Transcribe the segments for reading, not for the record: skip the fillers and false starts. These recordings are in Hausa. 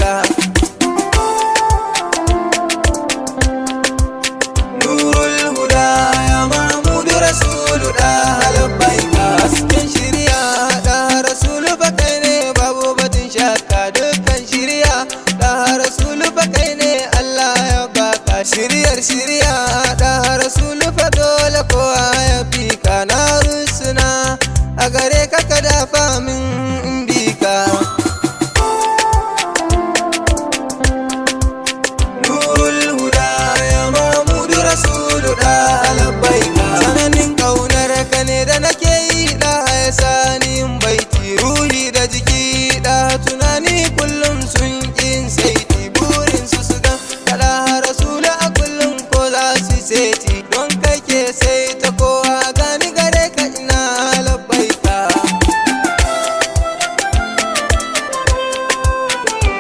labbaika. Nurul huda ya Mahmud Rasulu da labbaika. Hasken shiriya da Rasulu fa kai ne babu batun shakka. Dukkan shiriya da Rasulu fa kai ne Allah ya baka. Shiriyar shiriya da Rasulu fa dole kowa ya fika. Na rusuna a gare ka ka dafa min in bika. Nurul huda ya Mahmud Rasulu da labbaika. Sananin kaunar ka ne da nake yi da ya sani yin baiti. Ruhi da jiki da tunani kullum sun kin saiti. Burin su su gan kada Rasulu a kullum ko za su seti. Don kai ke sai ta kowa gani gare ka ina labbaika.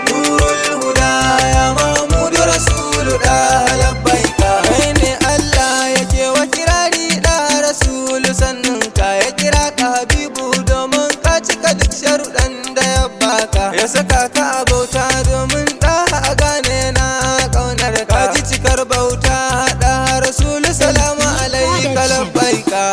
Nurul huda ya Mahmud Rasulu da labbaika. Kai ne Allah yake wa kirari da Rasulu sannan ka ya kira ka Habibu domin ka cika duk sharuɗan da ya baka. Ya saka ka a bauta domin da a gane na ƙaunar ka. Ji cikar bauta da Rasulu salamu alaika labbaika.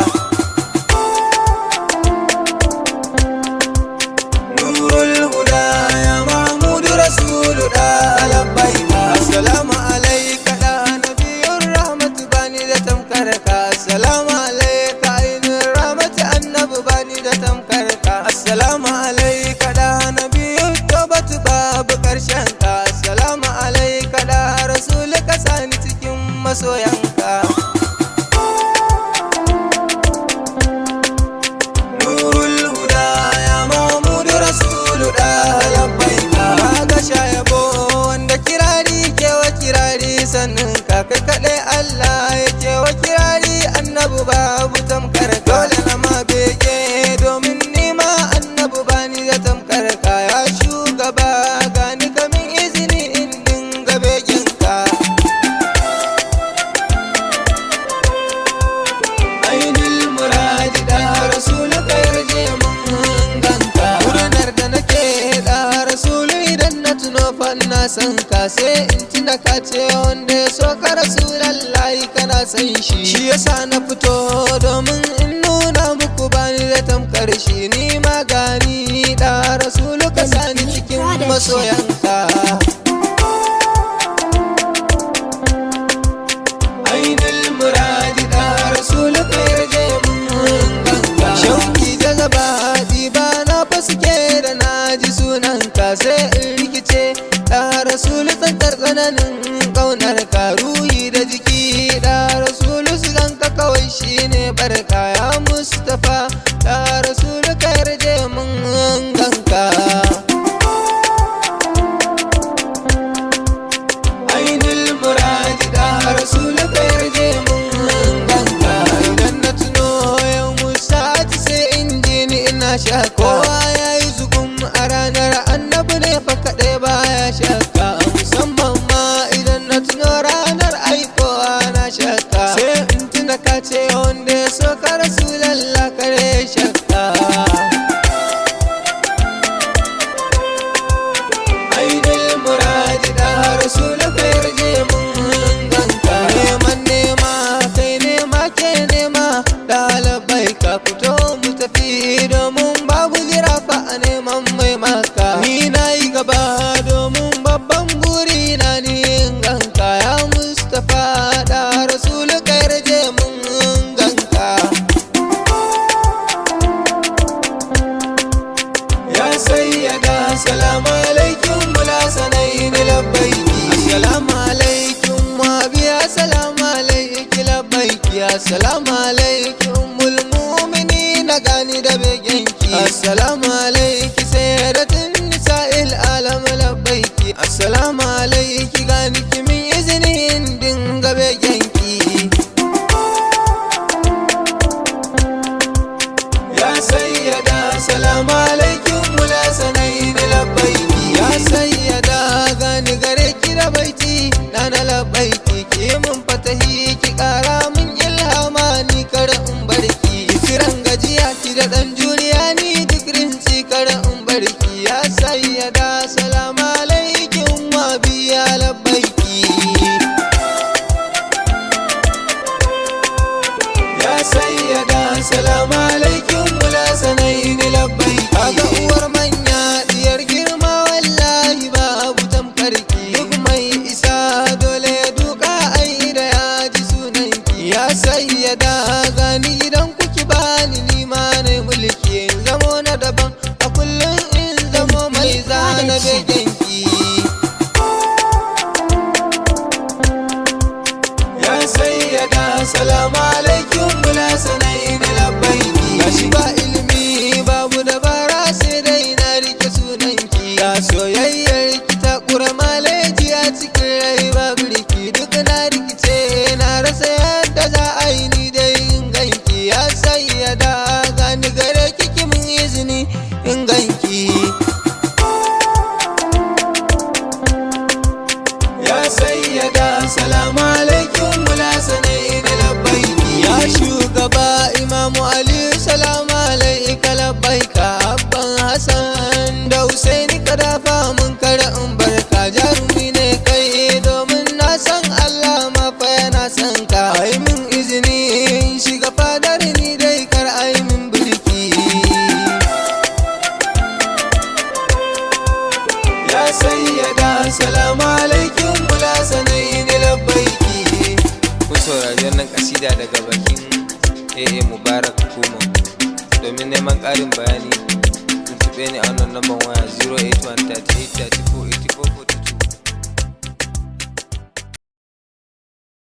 Nurul huda ya Mahmud Rasulu da labbaika. Assalamu alaika da nabiyur rahmatu bani da tamkar ka. Assalamu alaika ainur rahmatu annabi bani da tamkar ka. Assalamu alaika da nabiyut tawbatu babu karshen ka. Assalamu alaika da Rasulu ka sani cikin masoyanka. Nurul huda ya Mahmud Rasulu da labbaika. Ka sha yabo wanda kirari ke wa kirari sannan ka kai kaɗai Allah yake wa kirari annabi babu tamkar ka. Dole na ma bege domin nima annabi bani da tamkar ka. Ya shugaba gani kamin izini in dinga begen ka. Ainul muradi da Rasulu ka yarje mun ganka. Murnar da nake da Rasulu idan na tuno fa ina san ka. Sai in tuna ka ce wanda ya so ka Rasulallahi kana san shi. Shi yasa na fito domin in nuna muku bani da tamkar shi. Ni magani da Rasulu ka sani cikin masoyanka. Ainul muradi da Rasulu ka yarje mun ganka. Shauki da gaba ba na fa suke da naji sunanka. Sai in rikice da Rasulu tsantar tsananin ƙaunar ka. Ruhi da jiki da Rasulu su ganka kawai shine barka. Ya Mustafa da Rasulu ka yarje mun ganka. Ainul muradi da Rasulu ka yarje mun ganka. Idan na tuno yau Musa'ati sai in ji ni ina shakka. Kowa ya yi zugum a ranar annabi ne fa kaɗai baya shakka. Musamman ma idan na tuno ranar aikowa na shakka. Sai in tuna ka ce wanda ya so ka Rasulallah kare shakka. Ainul muradi da Rasulu ka yarje mun ganka. Neman nema kai nema ke nema da labbaika. Fito mu tafi domin babu jira fa a neman mai maka. Ni na yi gaba domin babban buri na ni in ganka. Ya Mustafa da Rasulu ka yarje mun ganka. Ya sayyada salamu alaikum mula sanayin labbaiki. Assalamu alaikum wa biya salamu alaiki labbaiki. Assalamu alaikum mulmumini na gani da begenki. Assalamu alaiki sayyidatun nisa'il alam labbaiki. Assalamu alaiki gani kimin izini in dinga begenki. Ya sayyada salamu alaikum mula sanayin labbaiki. Ya sayyada gani gare ki da baiti na labbaiki. Ki mun fatahi ki kara min ilhama ni kar in barki. Kiran gajiya ki da dan juriya ni duk rinci kar in barki. Ya sayyada salamu alaikum na begenki. Ya sayyada salamu alaikum mula sanai na labbaiki. Gashi ba ilimi babu dabara sai dai na rike sunanki. Ga soyayyar ki ta kura maleji a cikin rai babu riki. Duk na rikice na rasa yadda za a yi ni dai in ganki. Ya sayyada gani gare kiki mun izini in ganki. Ya sayyada salamu alaikum mula sanai na labbaiki. Ya shugaba Imamu Ali salamu alaika labbaika. Abban Hassan da Husaini kadafa mun kara in barka. Jarumi ne kai domin na san Allah ma fa yana san ka. Ai min izini in shiga fadar ni dai kar ai min birki. Ya sayyada salamu alaikum mula sanai na labbaiki. Kun saurari wannan kasida daga bakin AA Mubarak Kuma. Domin neman ƙarin bayani tuntuɓe ni a wannan lambar waya 081 38 34 84